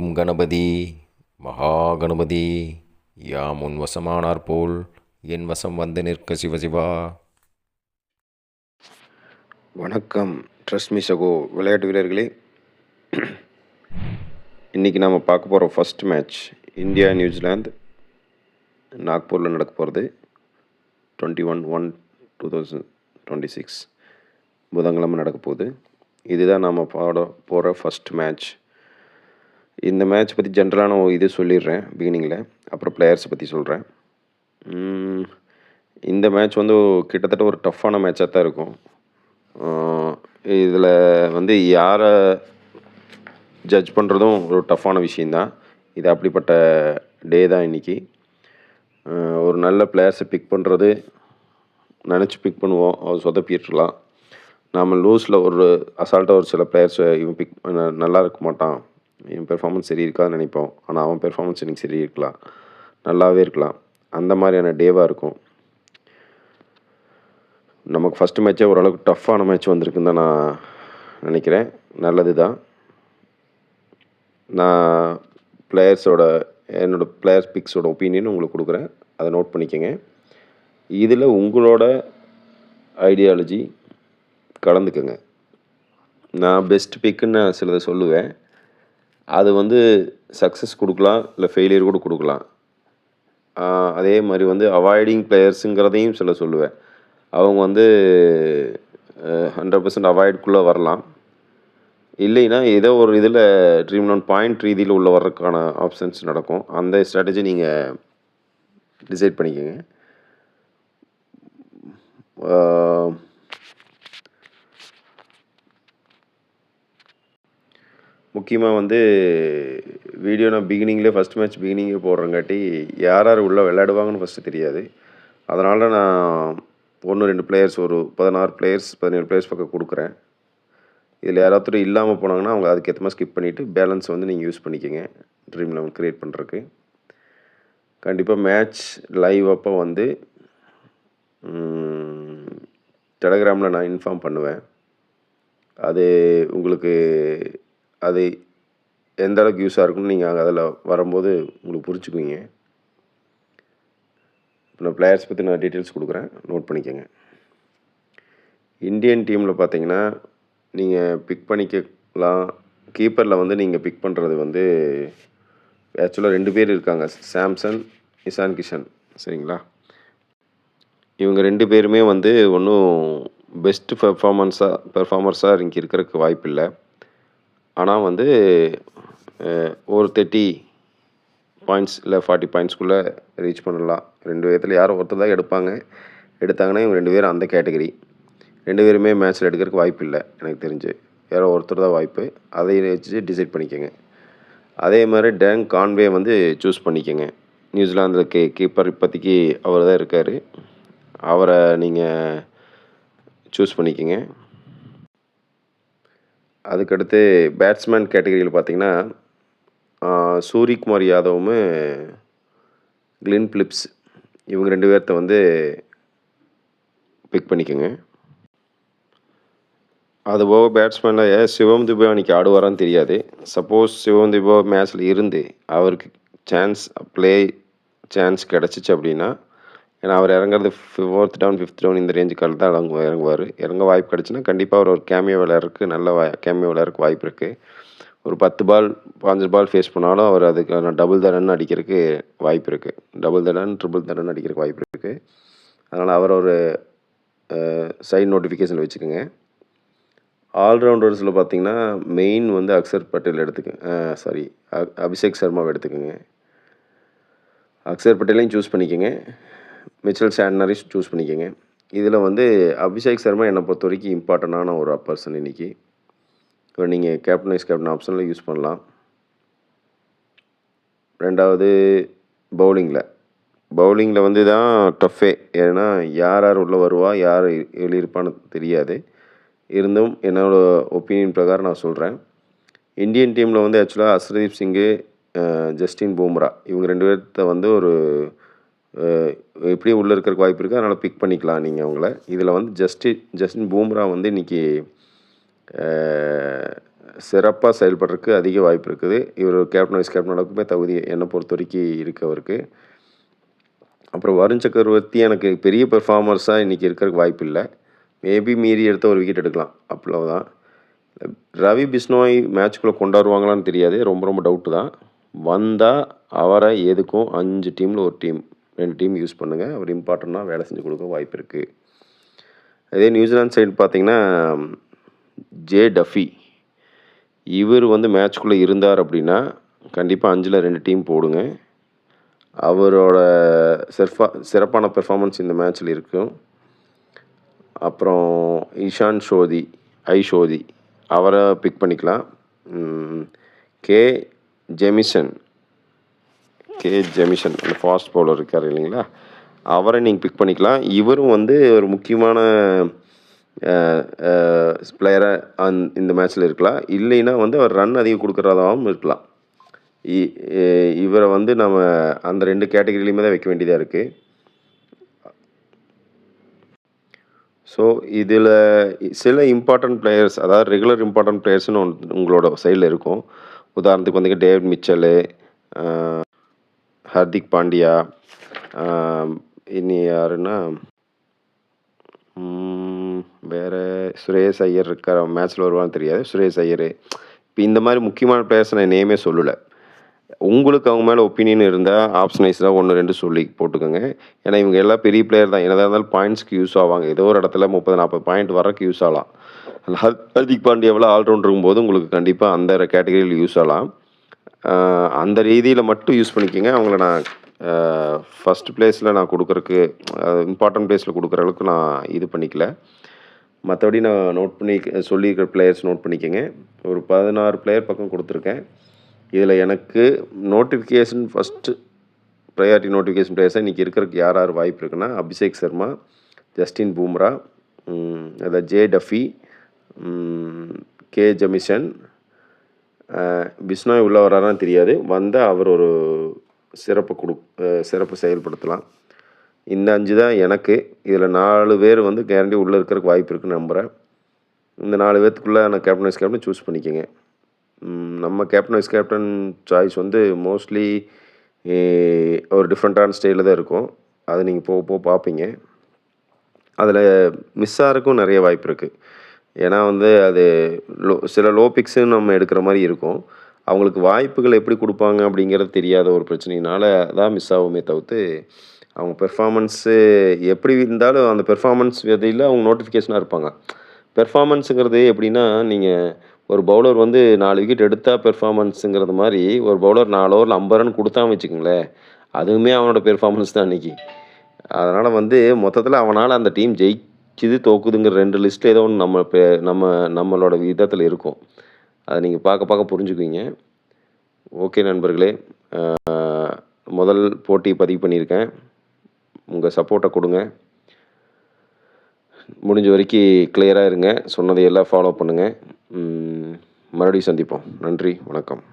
ஓம் கணபதி மகாகணபதி யாம் உன் வசமானார் போல் என் வசம் வந்து நிற்க சிவசிவா. வணக்கம் ட்ரஸ்ட் மீ சகோ விளையாட்டு வீரர்களே. இன்றைக்கி நாம் பார்க்க போகிற ஃபஸ்ட் மேட்ச் இந்தியா நியூசிலாந்து நாக்பூரில் நடக்க போகிறது 21/1/2026 புதன்கிழமை நடக்க போகுது. இதுதான் நாம் போகிற ஃபஸ்ட் மேட்ச். இந்த மேட்ச் பற்றி ஜென்ரலான இது சொல்லிடுறேன் பிகினிங்கில், அப்புறம் பிளேயர்ஸை பற்றி சொல்கிறேன். இந்த மேட்ச் வந்து கிட்டத்தட்ட ஒரு டஃப்பான மேட்சாக தான் இருக்கும். இதில் வந்து யாரை ஜட்ஜ் பண்ணுறதும் ஒரு டஃப்பான விஷயந்தான். இது அப்படிப்பட்ட டே தான் இன்றைக்கி. ஒரு நல்ல பிளேயர்ஸை பிக் பண்ணுறது நினச்சி பிக் பண்ணுவோம், அவர் சொதப்பிட்டுலாம். நாம் லூஸில் ஒரு அசால்ட்டாக ஒரு சில பிளேயர்ஸை இவன் பிக் நல்லா இருக்க மாட்டான், இவன் பெர்ஃபார்மன்ஸ் சரி இருக்கான்னு நினைப்போம். ஆனால் அவன் பெர்ஃபார்மன்ஸ் இன்றைக்கி சரி இருக்கலாம், நல்லாவே இருக்கலாம். அந்த மாதிரியான டேவாக இருக்கும். நமக்கு ஃபஸ்ட்டு மேட்ச்சே ஓரளவுக்கு டஃப்பான மேட்ச் வந்திருக்குன்னு தான் நான் நினைக்கிறேன். நல்லது தான். நான் என்னோடய பிளேயர்ஸ் பிக்ஸோட ஒப்பீனியன் உங்களுக்கு கொடுக்குறேன், அதை நோட் பண்ணிக்கோங்க. இதில் உங்களோட ஐடியாலஜி கலந்துக்கோங்க. நான் பெஸ்ட் பிக்குன்னு சிலதை சொல்லுவேன். அது வந்து சக்ஸஸ் கொடுக்கலாம், இல்லை ஃபெயிலியர் கூட கொடுக்கலாம். அதே மாதிரி வந்து அவாய்டிங் பிளேயர்ஸுங்கிறதையும் சில சொல்லுவேன். அவங்க வந்து 100% அவாய்டுக்குள்ளே வரலாம். இல்லைன்னா ஏதோ ஒரு இதில் ட்ரீம் 1 பாயிண்ட் ரீதியில் உள்ள வர்றதுக்கான ஆப்ஷன்ஸ் நடக்கும். அந்த ஸ்ட்ராட்டஜி நீங்கள் டிசைட் பண்ணிக்கோங்க. முக்கியமாக வந்து வீடியோ நான் பிகினிங்லேயே ஃபஸ்ட் மேட்ச் பிகினிங்கே போடுறங்காட்டி யார் யார் உள்ளே விளையாடுவாங்கன்னு ஃபஸ்ட்டு தெரியாது. அதனால் நான் 1-2 பிளேயர்ஸ், ஒரு 16 பிளேயர்ஸ் 17 பிளேயர்ஸ் பக்கம் கொடுக்குறேன். இதில் யாராவது இல்லாமல் போனாங்கன்னா அவங்க அதுக்கேற்ற மாதிரி ஸ்கிப் பண்ணிவிட்டு பேலன்ஸ் வந்து நீங்கள் யூஸ் பண்ணிக்கோங்க ட்ரீம் 11 க்ரியேட் பண்ணுறதுக்கு. கண்டிப்பாக மேட்ச் லைவ் அப்போ வந்து டெலகிராமில் நான் இன்ஃபார்ம் பண்ணுவேன். அது உங்களுக்கு அது எந்த அளவுக்கு யூஸாக இருக்குன்னு நீங்கள் அதில் வரும்போது உங்களுக்கு புரிச்சுக்குவீங்க. இப்போ நான் பிளேயர்ஸ் பற்றி நான் டீட்டெயில்ஸ் கொடுக்குறேன், நோட் பண்ணிக்கோங்க. இந்தியன் டீமில் பார்த்தீங்கன்னா நீங்கள் பிக் பண்ணிக்கலாம். கீப்பரில் வந்து நீங்கள் பிக் பண்ணுறது வந்து ஆக்சுவலாக 2 பேர் இருக்காங்க, சாம்சன், இஷான் கிஷன். சரிங்களா? இவங்க 2 பேருமே வந்து ஒன்றும் பெஸ்ட்டு பெர்ஃபார்மர்ஸாக இங்கே இருக்கிறதுக்கு வாய்ப்பு இல்லை. ஆனால் வந்து ஒரு 30 பாயிண்ட்ஸ் இல்லை 40 பாயிண்ட்ஸ்குள்ளே ரீச் பண்ணலாம். 2 விதத்தில் யாரோ ஒருத்தர் தான் எடுத்தாங்கன்னா இவங்க 2 பேரும் அந்த கேட்டகரி. 2 பேருமே மேட்ச்சில் எடுக்கிறதுக்கு வாய்ப்பு இல்லை எனக்கு தெரிஞ்சு. யாரோ ஒருத்தர் தான் வாய்ப்பு. அதை வச்சு டிசைட் பண்ணிக்கோங்க. அதே மாதிரி டேன் கான்வே வந்து சூஸ் பண்ணிக்கோங்க. நியூசிலாந்தில் கீப்பர் இப்போதைக்கு அவர் தான் இருக்கார். அவரை நீங்கள் சூஸ் பண்ணிக்கோங்க. அதுக்கடுத்து பேட்ஸ்மேன் கேட்டகரியில் பார்த்தீங்கன்னா சூரியகுமார் யாதவும் கிளென் பிலிப்ஸ், இவங்க 2 பேர்த்த வந்து பிக் பண்ணிக்கோங்க. அதுபோக பேட்ஸ்மேனில் சிவம் துபே அன்றைக்கி ஆடுவாரான்னு தெரியாது. சப்போஸ் சிவம் துபே மேட்ச்சில் இருந்து அவருக்கு சான்ஸ் கிடச்சிச்சு அப்படின்னா, ஏன்னா அவர் இறங்குறது 4th டவுன் 5th டவுன் இந்த ரேஞ்சுக்கால் தான் இறங்குவார். இறங்க வாய்ப்பு கிடச்சுன்னா கண்டிப்பாக அவர் ஒரு கேமியோ விளையாடுறதுக்கு வாய்ப்பு இருக்குது. ஒரு 10 பால் 5 பால் ஃபேஸ் பண்ணாலும் அவர் அதுக்கான டபுள் த ரன் அடிக்கிறதுக்கு வாய்ப்பு இருக்குது. Double the run, triple the run அடிக்கிறதுக்கு வாய்ப்பு இருக்குது. அதனால் அவர் ஒரு சைட் நோட்டிஃபிகேஷன் வச்சுக்கோங்க. ஆல்ரவுண்டர்ஸில் பார்த்தீங்கன்னா மெயின் வந்து அபிஷேக் சர்மாவை எடுத்துக்கோங்க. அக்ஷர் பட்டேலையும் சூஸ் பண்ணிக்கோங்க. மிச்சல் சாண்ட்னரையும் சூஸ் பண்ணிக்கோங்க. இதில் வந்து அபிஷேக் சர்மா என்னை பொறுத்த வரைக்கும் இம்பார்ட்டண்டான ஒரு பர்சன் இன்றைக்கி. இப்போ நீங்கள் கேப்டன் ஆப்ஷனில் யூஸ் பண்ணலாம். ரெண்டாவது பவுலிங்கில் வந்து தான் டஃப்பே. ஏன்னா யார் உள்ளே வருவா, யார் வெளியிருப்பான்னு தெரியாது. இருந்தும் என்னோடய ஒப்பீனியன் பிரகாரம் நான் சொல்கிறேன். இந்தியன் டீமில் வந்து ஆக்சுவலாக ஹர்ஷ்தீப் சிங்கு, ஜஸ்டின் பூம்ரா, இவங்க 2 பேர்த்த வந்து ஒரு எப்படியும் உள்ளே இருக்கிறதுக்கு வாய்ப்பு இருக்குது. அதனால் பிக் பண்ணிக்கலாம் நீங்கள் அவங்கள. இதில் வந்து ஜஸ்டின் பூம்ரா வந்து இன்றைக்கி சிறப்பாக செயல்படுறதுக்கு அதிக வாய்ப்பு இருக்குது. இவர் கேப்டன், வைஸ் கேப்டன் அளவுக்குமே தகுதி என்னை பொறுத்த வரைக்கும் இருக்கு அவருக்கு. அப்புறம் வருண் சக்கரவர்த்தி எனக்கு பெரிய பெர்ஃபார்மர்ஸாக இன்றைக்கி இருக்கிறதுக்கு வாய்ப்பு இல்லை. மேபி மீறி எடுத்த ஒரு விக்கெட் எடுக்கலாம், அவ்வளோதான். ரவி பிஷ்னோய் மேட்ச்குள்ளே கொண்டாடுவாங்களான்னு தெரியாது, ரொம்ப ரொம்ப டவுட்டு தான். வந்தால் அவரை எதுக்கும் 5 டீமில் ஒரு டீம் 2 டீம் யூஸ் பண்ணுங்கள். அவர் இம்பார்ட்டண்ட்டாக வேலை செஞ்சு கொடுக்க வாய்ப்பு இருக்குது. அதே நியூசிலாந்து சைடு பார்த்தீங்கன்னா ஜே டஃபி, இவர் வந்து மேட்ச்குள்ளே இருந்தார் அப்படின்னா கண்டிப்பாக 5ல் 2 டீம் போடுங்க. அவரோட சிறப்பான பெர்ஃபார்மன்ஸ் இந்த மேட்ச்சில் இருக்கும். அப்புறம் இஷான் ஷோதி அவரை பிக் பண்ணிக்கலாம். கே ஜெமிசன் அந்த ஃபாஸ்ட் பவுலர் இருக்கார் இல்லைங்களா, அவரை நீங்கள் பிக் பண்ணிக்கலாம். இவரும் வந்து ஒரு முக்கியமான பிளேயராக இந்த மேட்ச்சில் இருக்கலாம். இல்லைன்னா வந்து அவர் ரன் அதிகம் கொடுக்குறதாகவும் இருக்கலாம். இவரை வந்து நம்ம அந்த 2 கேட்டகரியிலையுமே தான் வைக்க வேண்டியதாக இருக்குது. ஸோ இதில் சில இம்பார்ட்டன்ட் பிளேயர்ஸ், அதாவது ரெகுலர் இம்பார்ட்டன்ட் பிளேயர்ஸ்னு உங்களோட சைடில் இருக்கும். உதாரணத்துக்கு வந்து டேவிட் மிச்சலு, ஹர்திக் பாண்டியா, இனி யாருன்னா வேறு சுரேஷ் ஐயர் இருக்கார், மேட்ச்சில் வருவான்னு தெரியாது. சுரேஷ் ஐயர், இப்போ இந்த மாதிரி முக்கியமான பிளேயர்ஸ் நான் நேமே சொல்லலை. உங்களுக்கு அவங்க மேலே ஒப்பீனியன் இருந்தால் ஆப்ஷன் வைஸாக 1 2 சொல்லி போட்டுக்கோங்க. ஏன்னா இவங்க எல்லாம் பெரிய பிளேயர் தான். என்னதான் இருந்தாலும் பாயிண்ட்ஸ்க்கு யூஸ் ஆவாங்க. ஏதோ ஒரு இடத்துல 30-40 பாயிண்ட் வரக்கு யூஸ் ஆகலாம். ஹர்திக் பாண்டியாவில் ஆல்ரவுண்ட் இருக்கும்போது உங்களுக்கு கண்டிப்பாக அந்த கேட்டகரியில் யூஸ் ஆகலாம். அந்த ரீதியில் மட்டும் யூஸ் பண்ணிக்கோங்க. அவங்கள நான் ஃபஸ்ட் பிளேஸில் நான் கொடுக்குறக்கு, இம்பார்ட்டன்ட் பிளேஸில் கொடுக்குற அளவுக்கு நான் இது பண்ணிக்கல. மற்றபடி நான் நோட் பண்ணி சொல்லியிருக்கிற பிளேயர்ஸ் நோட் பண்ணிக்கோங்க. ஒரு 16 பிளேயர் பக்கம் கொடுத்துருக்கேன். இதில் எனக்கு நோட்டிஃபிகேஷன் ஃபஸ்ட்டு ப்ரையாரிட்டி நோட்டிஃபிகேஷன் பிளேயர்ஸாக இன்றைக்கி இருக்கிறதுக்கு யார் யார் வாய்ப்பு இருக்குன்னா அபிஷேக் சர்மா, ஜஸ்டின் பூம்ரா, அதாவது J Duffy, K Jamieson. Bishnoi உள்ளே வராரான்னு தெரியாது. வந்தால் அவர் ஒரு சிறப்பு செயல்படுத்தலாம். இந்த 5 தான் எனக்கு. இதில் 4 பேர் வந்து கேரண்டி உள்ளே இருக்கிறதுக்கு வாய்ப்பு இருக்குன்னு நம்புகிறேன். இந்த 4 பேர்த்துக்குள்ளே நான் கேப்டன் வைஸ் கேப்டன் சூஸ் பண்ணிக்கோங்க. நம்ம கேப்டன் வைஸ் கேப்டன் சாய்ஸ் வந்து மோஸ்ட்லி ஒரு டிஃப்ரெண்ட்டான ஸ்டைலில் தான் இருக்கும். அதை நீங்கள் போக பார்ப்பீங்க. அதில் மிஸ் ஆகிறதுக்கும் நிறைய வாய்ப்பு இருக்குது. ஏன்னா வந்து அது சில லோ பிக்ஸுன்னு நம்ம எடுக்கிற மாதிரி இருக்கும். அவங்களுக்கு வாய்ப்புகள் எப்படி கொடுப்பாங்க அப்படிங்கிறது தெரியாத ஒரு பிரச்சனையினால தான் மிஸ் ஆகுமே தவிர்த்து, அவங்க பெர்ஃபார்மன்ஸு எப்படி இருந்தாலும் அந்த பெர்ஃபார்மன்ஸ் விதையில் அவங்க நோட்டிஃபிகேஷனாக இருப்பாங்க. பெர்ஃபார்மன்ஸுங்கிறது எப்படின்னா, நீங்கள் ஒரு பவுலர் வந்து 4 விக்கெட் எடுத்தால் பெர்ஃபார்மன்ஸுங்கிறது மாதிரி ஒரு பவுலர் 4 ஓவரில் 50 ரன் கொடுத்தான்னு வச்சுக்கோங்களேன், அதுவுமே அவனோட பெர்ஃபார்மன்ஸ் தான் அன்றைக்கி. அதனால் வந்து மொத்தத்தில் அவனால் அந்த டீம் ஜெயிக்குது தோக்குதுங்கிற 2 லிஸ்ட்டில் ஏதோ ஒன்று நம்மளோட விதத்தில் இருக்கும். அதை நீங்கள் பார்க்க புரிஞ்சுக்குவீங்க. ஓகே நண்பர்களே, முதல் போட்டி பதிவு பண்ணியிருக்கேன். உங்கள் சப்போர்ட்டை கொடுங்க. முடிஞ்ச வரைக்கும் கிளியராக இருங்க. சொன்னதையெல்லாம் ஃபாலோ பண்ணுங்கள். மறுபடியும் சந்திப்போம். நன்றி, வணக்கம்.